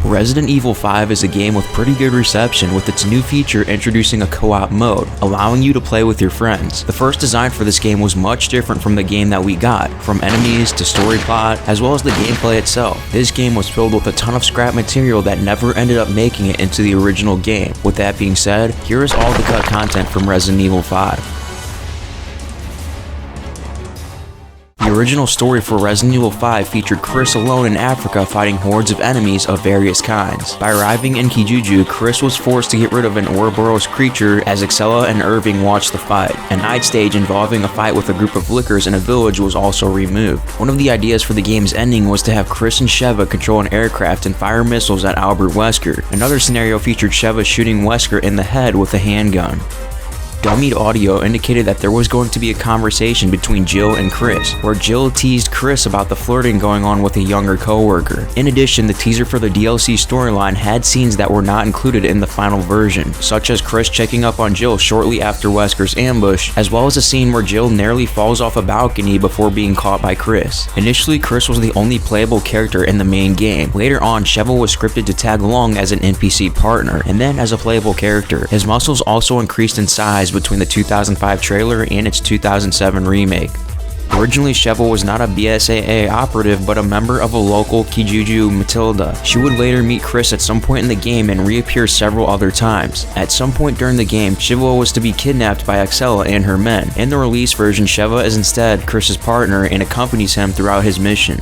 Resident Evil 5 is a game with pretty good reception, with its new feature introducing a co-op mode, allowing you to play with your friends. The first design for this game was much different from the game that we got, from enemies to story plot, as well as the gameplay itself. This game was filled with a ton of scrap material that never ended up making it into the original game. With that being said, here is all the cut content from Resident Evil 5. The original story for Resident Evil 5 featured Chris alone in Africa fighting hordes of enemies of various kinds. By arriving in Kijuju, Chris was forced to get rid of an Ouroboros creature as Excella and Irving watched the fight. A night stage involving a fight with a group of lickers in a village was also removed. One of the ideas for the game's ending was to have Chris and Sheva control an aircraft and fire missiles at Albert Wesker. Another scenario featured Sheva shooting Wesker in the head with a handgun. Dummied audio indicated that there was going to be a conversation between Jill and Chris, where Jill teased Chris about the flirting going on with a younger co-worker. In addition, the teaser for the DLC storyline had scenes that were not included in the final version, such as Chris checking up on Jill shortly after Wesker's ambush, as well as a scene where Jill nearly falls off a balcony before being caught by Chris. Initially, Chris was the only playable character in the main game. Later on, Sheva was scripted to tag along as an NPC partner, and then as a playable character. His muscles also increased in size between the 2005 trailer and its 2007 remake. Originally, Sheva was not a BSAA operative, but a member of a local Kijuju Matilda. She would later meet Chris at some point in the game and reappear several other times. At some point during the game, Sheva was to be kidnapped by Excella and her men. In the release version, Sheva is instead Chris's partner and accompanies him throughout his mission.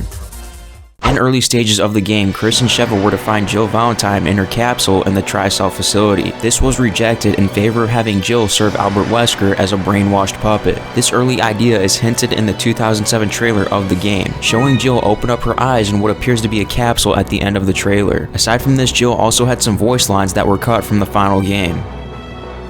In early stages of the game, Chris and Sheva were to find Jill Valentine in her capsule in the Tricell facility. This was rejected in favor of having Jill serve Albert Wesker as a brainwashed puppet. This early idea is hinted in the 2007 trailer of the game, showing Jill open up her eyes in what appears to be a capsule at the end of the trailer. Aside from this, Jill also had some voice lines that were cut from the final game.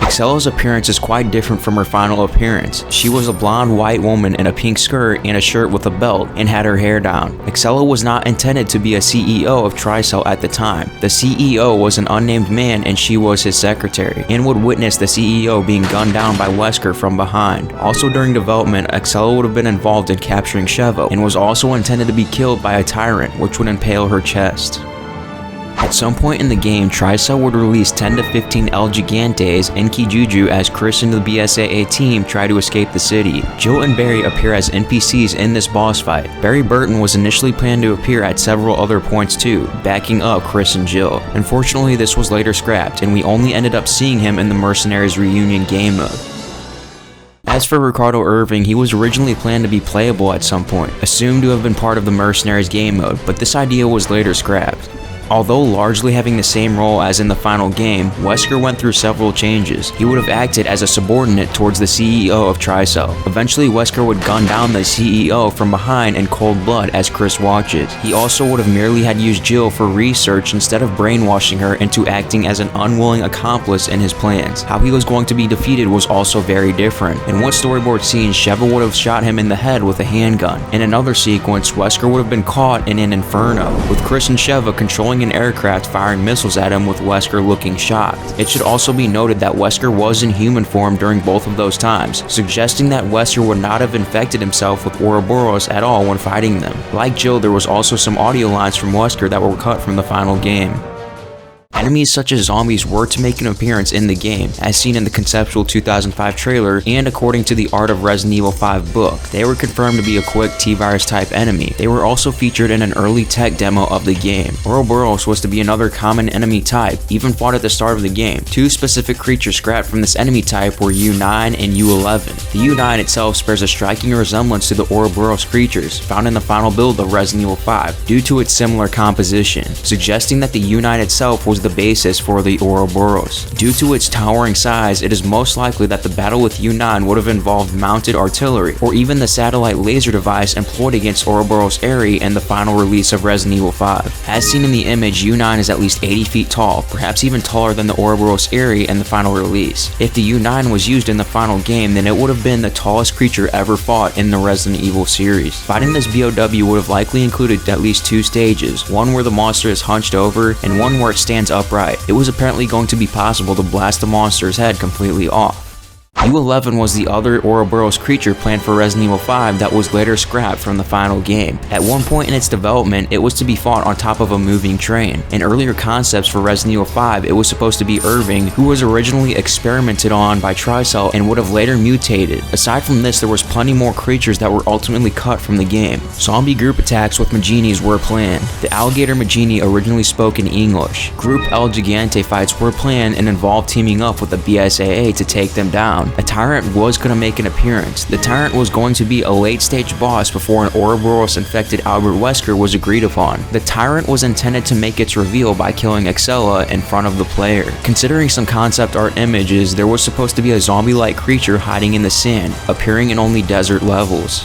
Excella's appearance is quite different from her final appearance. She was a blonde white woman in a pink skirt and a shirt with a belt, and had her hair down. Excella was not intended to be a CEO of Tricell at the time. The CEO was an unnamed man and she was his secretary, and would witness the CEO being gunned down by Wesker from behind. Also during development, Excella would have been involved in capturing Sheva, and was also intended to be killed by a tyrant, which would impale her chest. At some point in the game, Tricell would release 10 to 15 El Gigantes in Kijuju as Chris and the BSAA team try to escape the city. Jill and Barry appear as NPCs in this boss fight. Barry Burton was initially planned to appear at several other points too, backing up Chris and Jill. Unfortunately, this was later scrapped, and we only ended up seeing him in the Mercenaries Reunion game mode. As for Ricardo Irving, he was originally planned to be playable at some point, assumed to have been part of the Mercenaries game mode, but this idea was later scrapped. Although largely having the same role as in the final game, Wesker went through several changes. He would have acted as a subordinate towards the CEO of Tricell. Eventually, Wesker would gun down the CEO from behind in cold blood as Chris watches. He also would have merely had used Jill for research instead of brainwashing her into acting as an unwilling accomplice in his plans. How he was going to be defeated was also very different. In one storyboard scene, Sheva would have shot him in the head with a handgun. In another sequence, Wesker would have been caught in an inferno, with Chris and Sheva controlling an aircraft firing missiles at him with Wesker looking shocked. It should also be noted that Wesker was in human form during both of those times, suggesting that Wesker would not have infected himself with Ouroboros at all when fighting them. Like Jill, there was also some audio lines from Wesker that were cut from the final game. Enemies such as zombies were to make an appearance in the game, as seen in the conceptual 2005 trailer, and according to the Art of Resident Evil 5 book, they were confirmed to be a quick T-virus type enemy. They were also featured in an early tech demo of the game. Ouroboros was to be another common enemy type, even fought at the start of the game. Two specific creatures scrapped from this enemy type were U9 and U11. The U9 itself bears a striking resemblance to the Ouroboros creatures found in the final build of Resident Evil 5, due to its similar composition, suggesting that the U9 itself was the basis for the Ouroboros. Due to its towering size, it is most likely that the battle with U9 would have involved mounted artillery, or even the satellite laser device employed against Ouroboros Airy in the final release of Resident Evil 5. As seen in the image, U9 is at least 80 feet tall, perhaps even taller than the Ouroboros Airy in the final release. If the U9 was used in the final game, then it would have been the tallest creature ever fought in the Resident Evil series. Fighting this BOW would have likely included at least two stages, one where the monster is hunched over, and one where it stands upright. It was apparently going to be possible to blast the monster's head completely off. U-11 was the other Ouroboros creature planned for Resident Evil 5 that was later scrapped from the final game. At one point in its development, it was to be fought on top of a moving train. In earlier concepts for Resident Evil 5, it was supposed to be Irving, who was originally experimented on by Tricell and would have later mutated. Aside from this, there was plenty more creatures that were ultimately cut from the game. Zombie group attacks with Maginis were planned. The Alligator Magini originally spoke in English. Group El Gigante fights were planned and involved teaming up with the BSAA to take them down. A Tyrant was going to make an appearance. The Tyrant was going to be a late-stage boss before an Ouroboros-infected Albert Wesker was agreed upon. The Tyrant was intended to make its reveal by killing Excella in front of the player. Considering some concept art images, there was supposed to be a zombie-like creature hiding in the sand, appearing in only desert levels.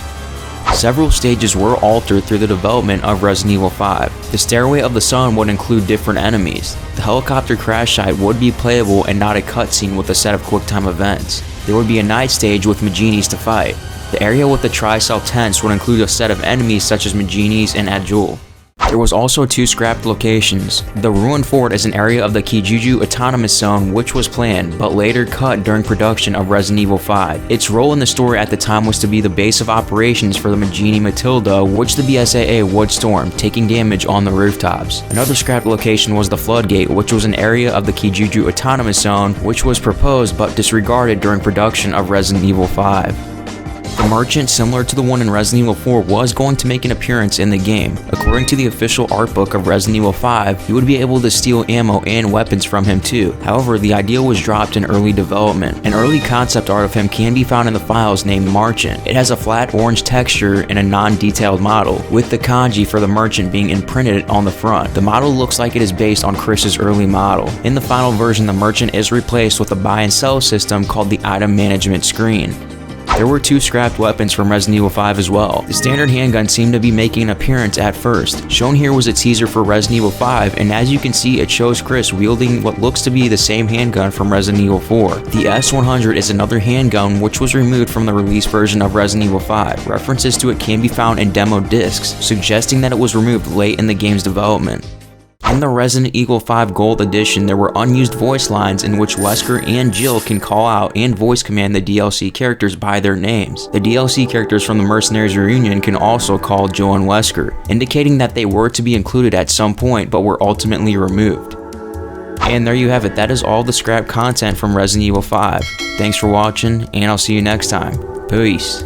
Several stages were altered through the development of Resident Evil 5. The Stairway of the Sun would include different enemies. The helicopter crash site would be playable and not a cutscene with a set of QuickTime events. There would be a night stage with Maginis to fight. The area with the Tricell tents would include a set of enemies such as Maginis and Adjul. There was also 2 scrapped locations. The Ruined Fort is an area of the Kijuju Autonomous Zone which was planned, but later cut during production of Resident Evil 5. Its role in the story at the time was to be the base of operations for the Magini Matilda, which the BSAA would storm, taking damage on the rooftops. Another scrapped location was the Floodgate, which was an area of the Kijuju Autonomous Zone, which was proposed but disregarded during production of Resident Evil 5. The Marchant, similar to the one in Resident Evil 4, was going to make an appearance in the game. According to the official art book of Resident Evil 5, you would be able to steal ammo and weapons from him too. However, the idea was dropped in early development. An early concept art of him can be found in the files named Marchant. It has a flat orange texture and a non-detailed model, with the kanji for the Marchant being imprinted on the front. The model looks like it is based on Chris's early model. In the final version, the Marchant is replaced with a buy and sell system called the item management screen. There were 2 scrapped weapons from Resident Evil 5 as well. The standard handgun seemed to be making an appearance at first. Shown here was a teaser for Resident Evil 5, and as you can see, it shows Chris wielding what looks to be the same handgun from Resident Evil 4. The S100 is another handgun which was removed from the release version of Resident Evil 5. References to it can be found in demo discs, suggesting that it was removed late in the game's development. In the Resident Evil 5 Gold Edition, there were unused voice lines in which Wesker and Jill can call out and voice command the DLC characters by their names. The DLC characters from the Mercenaries Reunion can also call Jill and Wesker, indicating that they were to be included at some point but were ultimately removed. And there you have it, that is all the scrap content from Resident Evil 5. Thanks for watching, and I'll see you next time. Peace.